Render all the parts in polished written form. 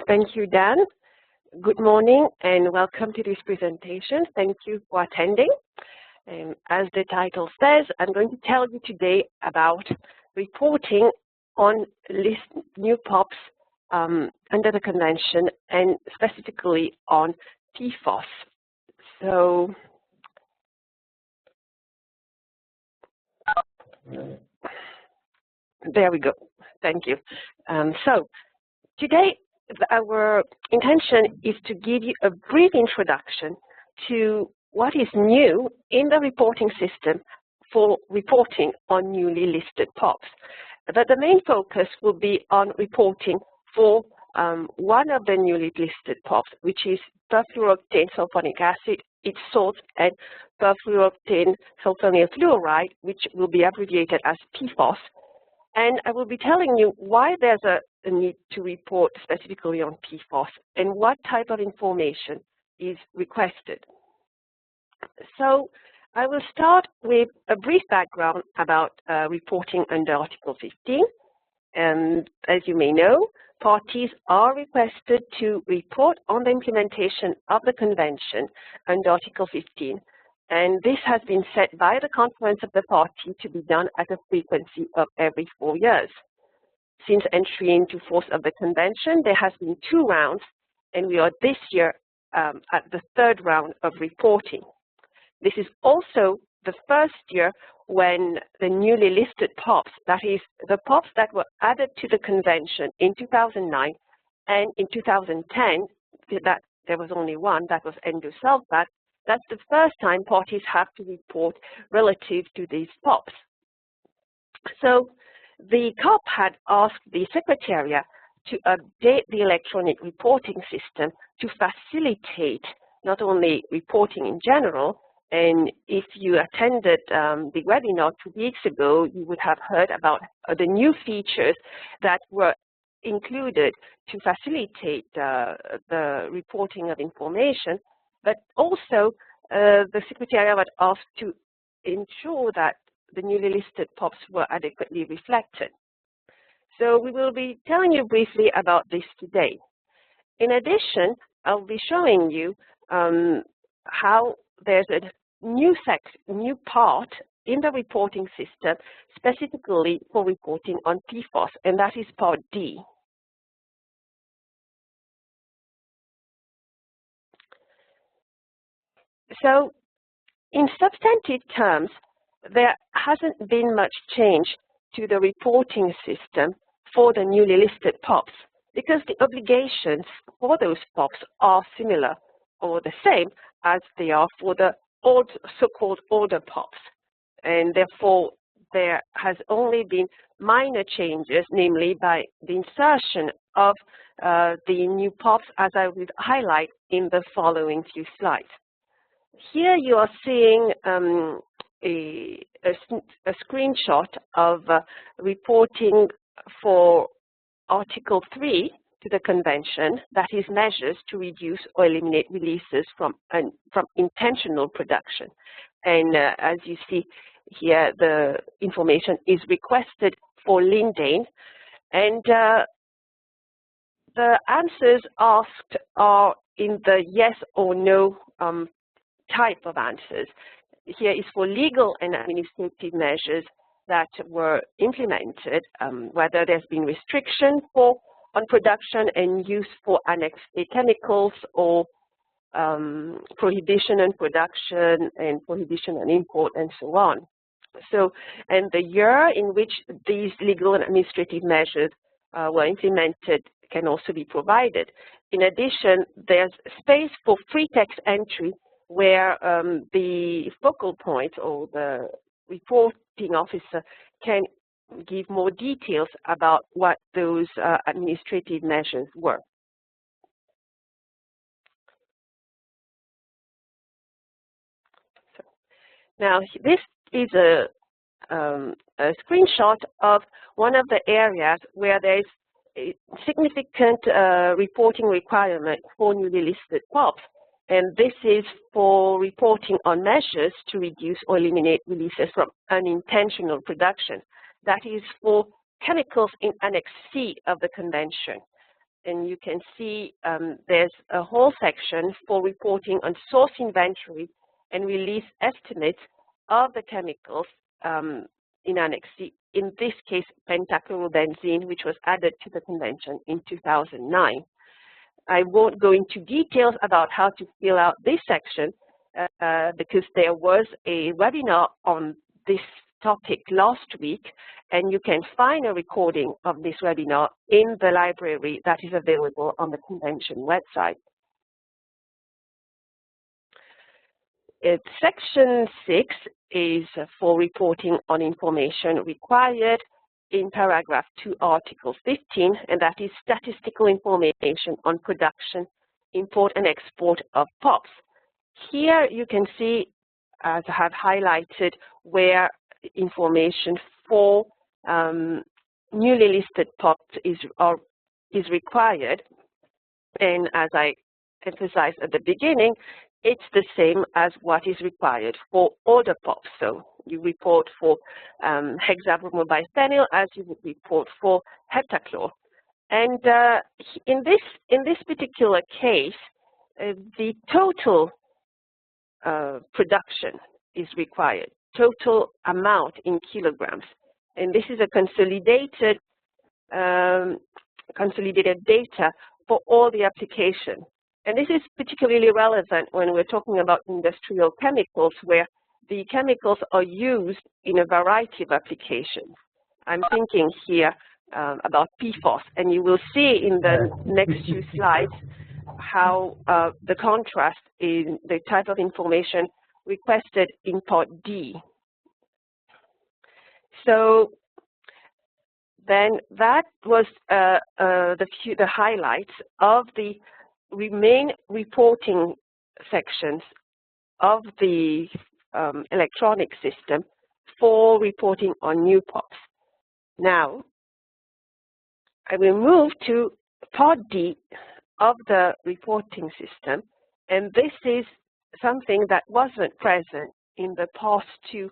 Thank you, Dan. Good morning and welcome to this presentation. Thank you for attending. As the title says, I'm going to tell you today about reporting on new POPs under the convention and specifically on PFOS. So, there we go. Thank you. So today, our intention is to give you a brief introduction to what is new in the reporting system for reporting on newly listed POPs. But the main focus will be on reporting for one of the newly listed POPs, which is perfluorooctane sulfonic acid, its salts, and perfluorooctane sulfonyl fluoride, which will be abbreviated as PFOS. And I will be telling you why there's a need to report specifically on PFOS and what type of information is requested. So I will start with a brief background about reporting under Article 15. And as you may know, parties are requested to report on the implementation of the Convention under Article 15. And this has been set by the Conference of the Party to be done at a frequency of every 4 years. Since entry into force of the Convention, there has been 2 rounds, and we are this year at the 3rd round of reporting. This is also the first year when the newly listed POPs, that is, the POPs that were added to the Convention in 2009 and in 2010, that there was only one, that was endosulfate. That's the first time parties have to report relative to these POPs. So the COP had asked the Secretariat to update the electronic reporting system to facilitate not only reporting in general, and if you attended the webinar 2 weeks ago, you would have heard about the new features that were included to facilitate the reporting of information, but also the Secretariat was asked to ensure that the newly listed POPs were adequately reflected. So we will be telling you briefly about this today. In addition, I'll be showing you how there's a new part in the reporting system specifically for reporting on PFOS, and that is Part D. So in substantive terms, there hasn't been much change to the reporting system for the newly listed POPs because the obligations for those POPs are similar or the same as they are for the old so-called older POPs. And therefore, there has only been minor changes, namely by the insertion of the new POPs, as I will highlight in the following few slides. Here you are seeing a screenshot of reporting for Article 3 to the Convention, that is measures to reduce or eliminate releases from intentional production. And as you see here, the information is requested for lindane. And the answers asked are in the yes or no type of answers. Here is for legal and administrative measures that were implemented, whether there's been restriction on production and use for Annex A chemicals or prohibition on production and prohibition on import and so on. So, and the year in which these legal and administrative measures were implemented can also be provided. In addition, there's space for free text entry where the focal point or the reporting officer can give more details about what those administrative measures were. So, now, this is a screenshot of one of the areas where there is a significant reporting requirement for newly listed POPs. And this is for reporting on measures to reduce or eliminate releases from unintentional production. That is for chemicals in Annex C of the Convention. and you can see there's a whole section for reporting on source inventory and release estimates of the chemicals in Annex C, in this case pentachlorobenzene, which was added to the convention in 2009. I won't go into details about how to fill out this section because there was a webinar on this topic last week, and you can find a recording of this webinar in the library that is available on the convention website. Section 6 is for reporting on information required in paragraph 2, article 15, and that is statistical information on production, import, and export of POPs. Here you can see, as I have highlighted, where information for newly listed POPs is required. And as I emphasized at the beginning, it's the same as what is required for other POPs. So you report for hexabromobiphenyl as you would report for heptachlor. And in this particular case, the total production is required, total amount in kilograms. And this is a consolidated data for all the application. And this is particularly relevant when we're talking about industrial chemicals, where the chemicals are used in a variety of applications. I'm thinking here about PFOS, and you will see in the next few slides how the contrast in the type of information requested in Part D. So then that was the highlights of the main reporting sections of the electronic system for reporting on new POPs. Now, I will move to Part D of the reporting system, and this is something that wasn't present in the past two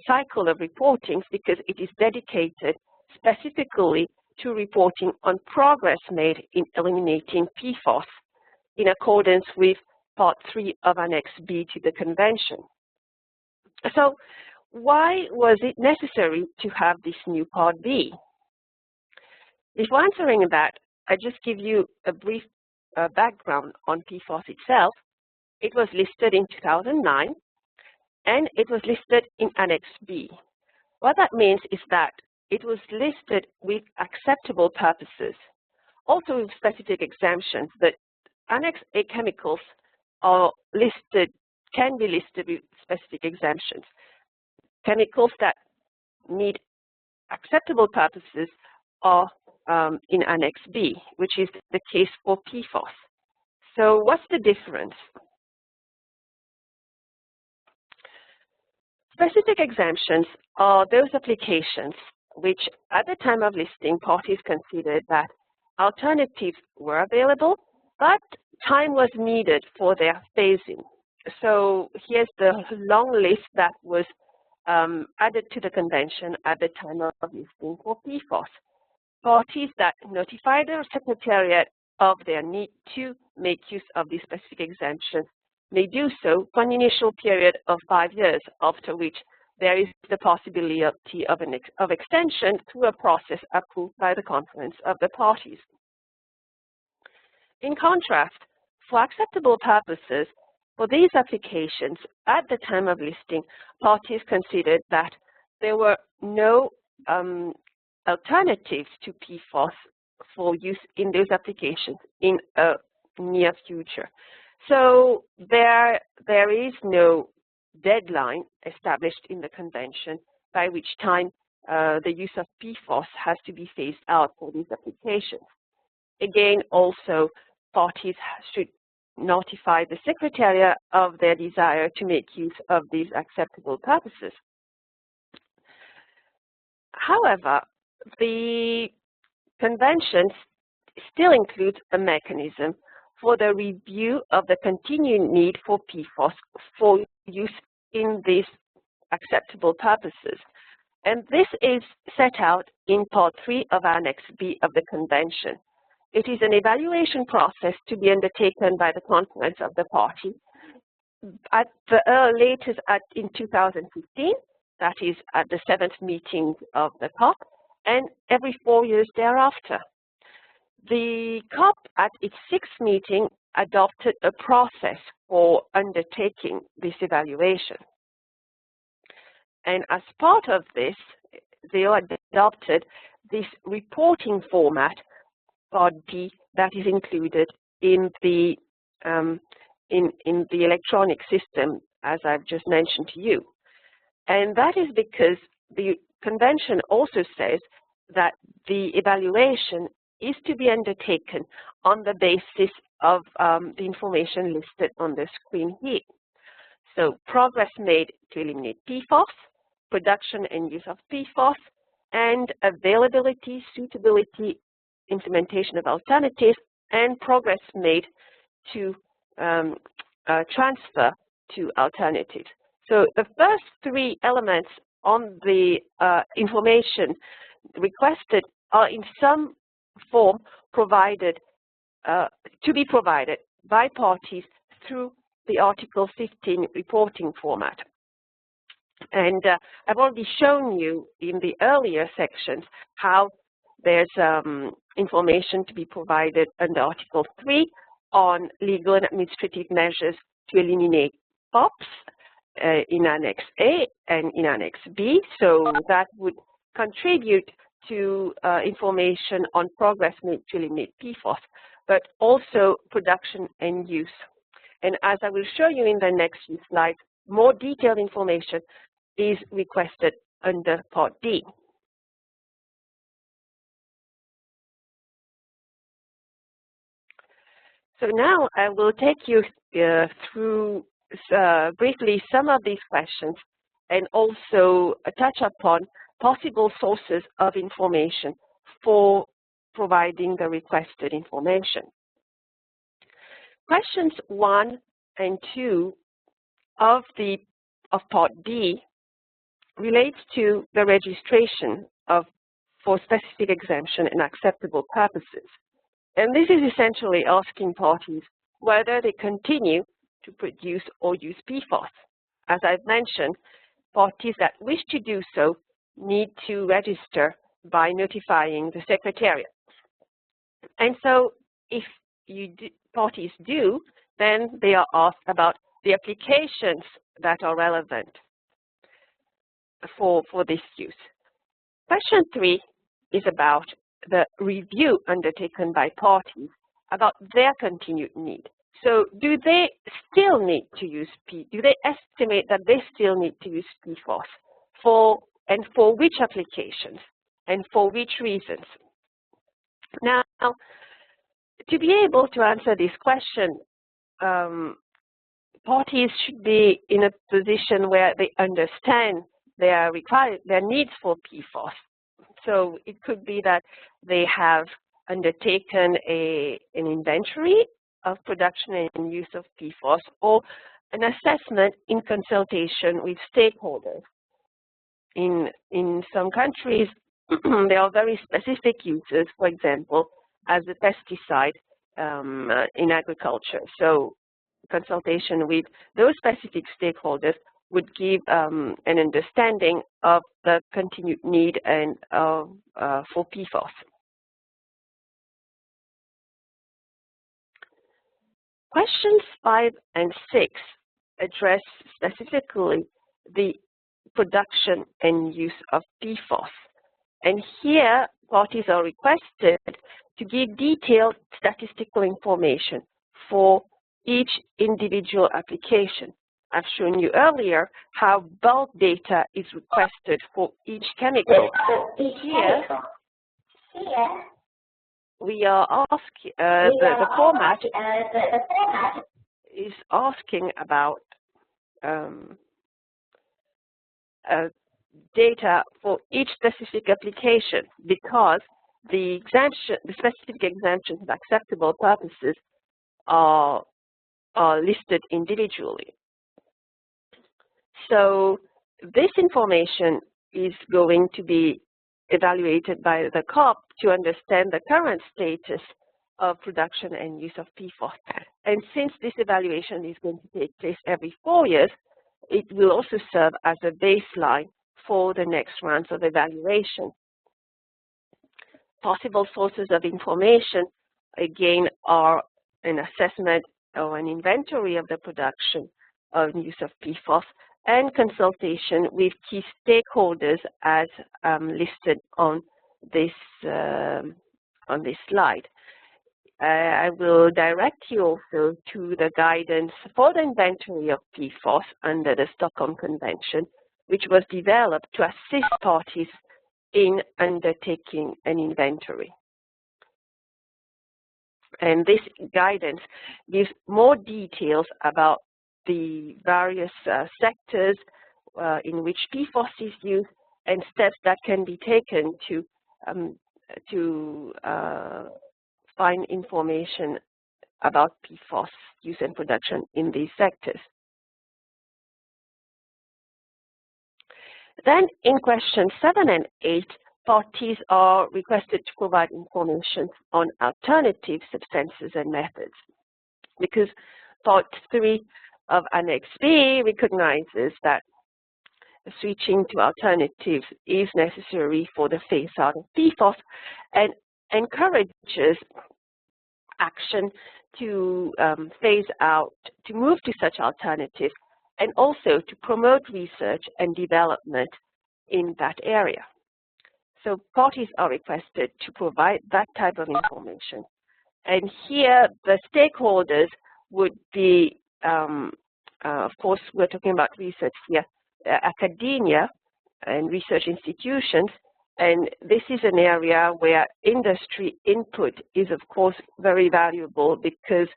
cycle of reportings, because it is dedicated specifically to reporting on progress made in eliminating PFOS in accordance with Part 3 of Annex B to the Convention. So why was it necessary to have this new Part B? Before answering that, I just give you a brief background on PFOS itself. It was listed in 2009, and it was listed in Annex B. What that means is that it was listed with acceptable purposes, also with specific exemptions. But Annex A chemicals are listed, can be listed with specific exemptions. Chemicals that meet acceptable purposes are in Annex B, which is the case for PFOS. So what's the difference? Specific exemptions are those applications which, at the time of listing, parties considered that alternatives were available, but time was needed for their phasing. So here's the long list that was added to the convention at the time of listing for PFOS. Parties that notified the Secretariat of their need to make use of these specific exemptions may do so for an initial period of 5 years, after which there is the possibility of extension through a process approved by the Conference of the Parties. In contrast, for acceptable purposes, for these applications, at the time of listing, parties considered that there were no alternatives to PFOS for use in those applications in a near future. So there is no deadline established in the convention by which time the use of PFOS has to be phased out for these applications. Again, also, parties should notify the Secretariat of their desire to make use of these acceptable purposes. However, the convention still includes a mechanism for the review of the continuing need for PFOS for use in these acceptable purposes. And this is set out in Part 3 of Annex B of the Convention. it is an evaluation process to be undertaken by the conference of the party at the latest in 2015, that is at the 7th meeting of the COP, and every 4 years thereafter. The COP at its 6th meeting adopted a process for undertaking this evaluation. And as part of this, they adopted this reporting format, Part D, that is included in the electronic system, as I've just mentioned to you. And that is because the convention also says that the evaluation is to be undertaken on the basis of the information listed on the screen here. So progress made to eliminate PFOS, production and use of PFOS, and availability, suitability, implementation of alternatives, and progress made to transfer to alternatives. So the first three elements on the information requested are in some form provided, to be provided by parties through the Article 15 reporting format. And I've already shown you in the earlier sections how there's information to be provided under Article 3 on legal and administrative measures to eliminate PFOS in Annex A and in Annex B. So that would contribute to information on progress made to eliminate PFOS, but also production and use. And as I will show you in the next few slides, more detailed information is requested under Part D. So now I will take you through briefly some of these questions and also touch upon possible sources of information for providing the requested information. Questions 1 and 2 of Part D relates to the registration for specific exemption and acceptable purposes. And this is essentially asking parties whether they continue to produce or use PFOS. As I've mentioned, parties that wish to do so need to register by notifying the Secretariat. And so if parties do, then they are asked about the applications that are relevant for this use. Question 3 is about the review undertaken by parties about their continued need. So do they still need to use do they estimate that they still need to use PFOS for which applications and for which reasons? Now, to be able to answer this question, parties should be in a position where they understand their needs for PFOS. So it could be that they have undertaken an inventory of production and use of PFOS or an assessment in consultation with stakeholders. In some countries, there are very specific uses, for example, as a pesticide in agriculture. So consultation with those specific stakeholders would give an understanding of the continued need and for PFOS. Questions 5 and 6 address specifically the production and use of PFOS. And here, parties are requested to give detailed statistical information for each individual application. I've shown you earlier how bulk data is requested for each chemical. Here, we are asking, the format is asking about data for each specific application because the specific exemptions and acceptable purposes are listed individually. So this information is going to be evaluated by the COP to understand the current status of production and use of PFOS. And since this evaluation is going to take place every 4 years, it will also serve as a baseline for the next rounds of evaluation. Possible sources of information, again, are an assessment or an inventory of the production and use of PFOS and consultation with key stakeholders as listed on this slide. I will direct you also to the guidance for the inventory of PFOS under the Stockholm Convention, which was developed to assist parties in undertaking an inventory. And this guidance gives more details about the various sectors in which PFOS is used and steps that can be taken to find information about PFOS use and production in these sectors. Then in questions 7 and 8, parties are requested to provide information on alternative substances and methods, because part 3 of Annex B recognizes that switching to alternatives is necessary for the phase-out of PFOS and encourages action to phase out, to move to such alternatives, and also to promote research and development in that area. So parties are requested to provide that type of information. And here the stakeholders would be, of course, we're talking about research here, academia and research institutions, and this is an area where industry input is, of course, very valuable, because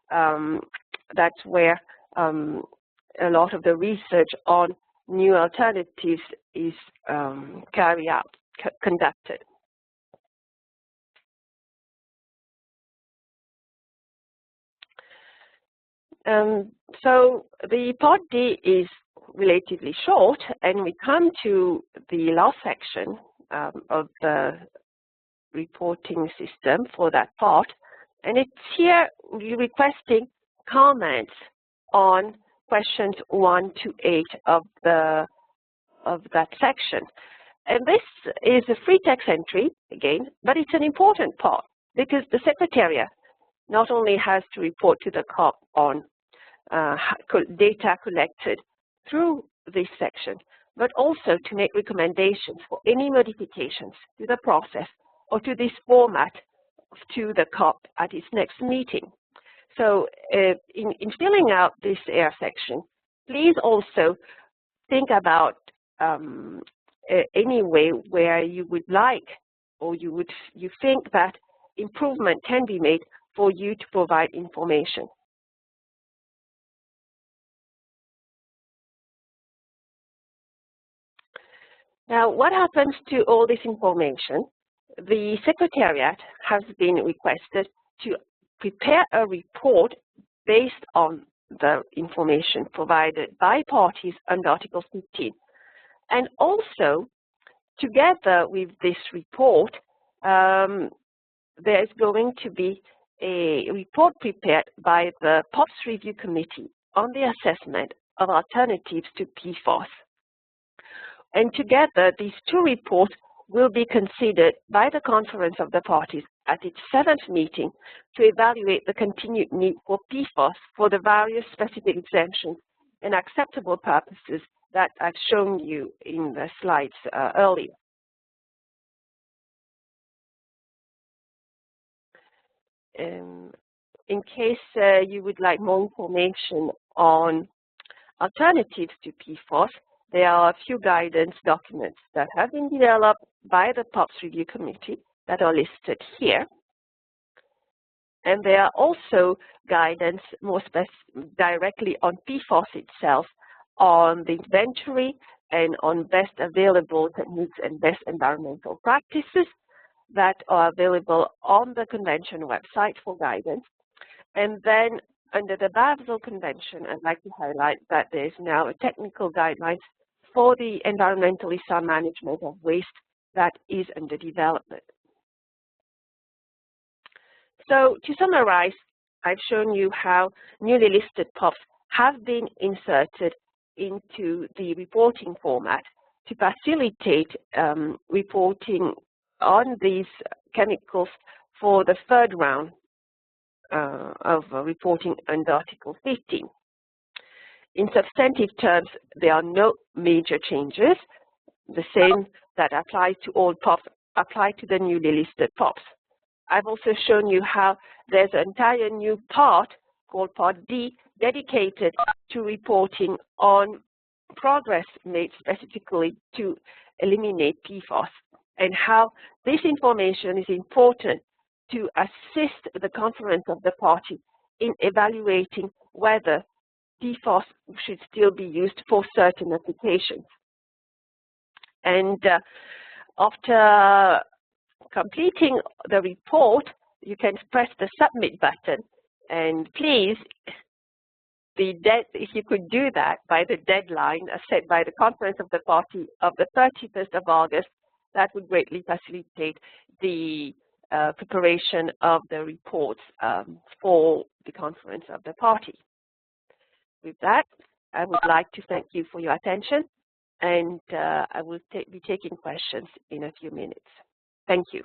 that's where a lot of the research on new alternatives is conducted. So the part D is relatively short, and we come to the last section of the reporting system for that part, and it's here requesting comments on questions 1 to 8 of that section. And this is a free text entry, again, but it's an important part, because the Secretariat not only has to report to the COP on data collected through this section, but also to make recommendations for any modifications to the process or to this format to the COP at its next meeting. So in filling out this air section, please also think about any way where you would like, or you think that improvement can be made for you to provide information. Now, what happens to all this information? The Secretariat has been requested to prepare a report based on the information provided by parties under Article 15. And also, together with this report, there's going to be a report prepared by the POPS Review Committee on the assessment of alternatives to PFOS. And together, these two reports will be considered by the Conference of the Parties at its 7th meeting to evaluate the continued need for PFOS for the various specific exemptions and acceptable purposes that I've shown you in the slides earlier. In case you would like more information on alternatives to PFOS, there are a few guidance documents that have been developed by the POPS Review Committee that are listed here. And there are also guidance more directly on PFOS itself, on the inventory and on best available techniques and best environmental practices that are available on the Convention website for guidance. And then under the Basel Convention, I'd like to highlight that there is now a technical guidelines for the environmentally sound management of waste that is under development. So to summarize, I've shown you how newly listed PFOS have been inserted into the reporting format to facilitate reporting on these chemicals for the third round of reporting under Article 15. In substantive terms, there are no major changes. The same that applies to all PFOS apply to the newly listed PFOS. I've also shown you how there's an entire new part called Part D dedicated to reporting on progress made specifically to eliminate PFOS, and how this information is important to assist the Conference of the Party in evaluating whether PFOS should still be used for certain applications. And after completing the report, you can press the submit button, and please, if you could do that by the deadline set by the Conference of the Party of the 31st of August, that would greatly facilitate the preparation of the reports for the Conference of the Party. With that, I would like to thank you for your attention, and I will be taking questions in a few minutes. Thank you.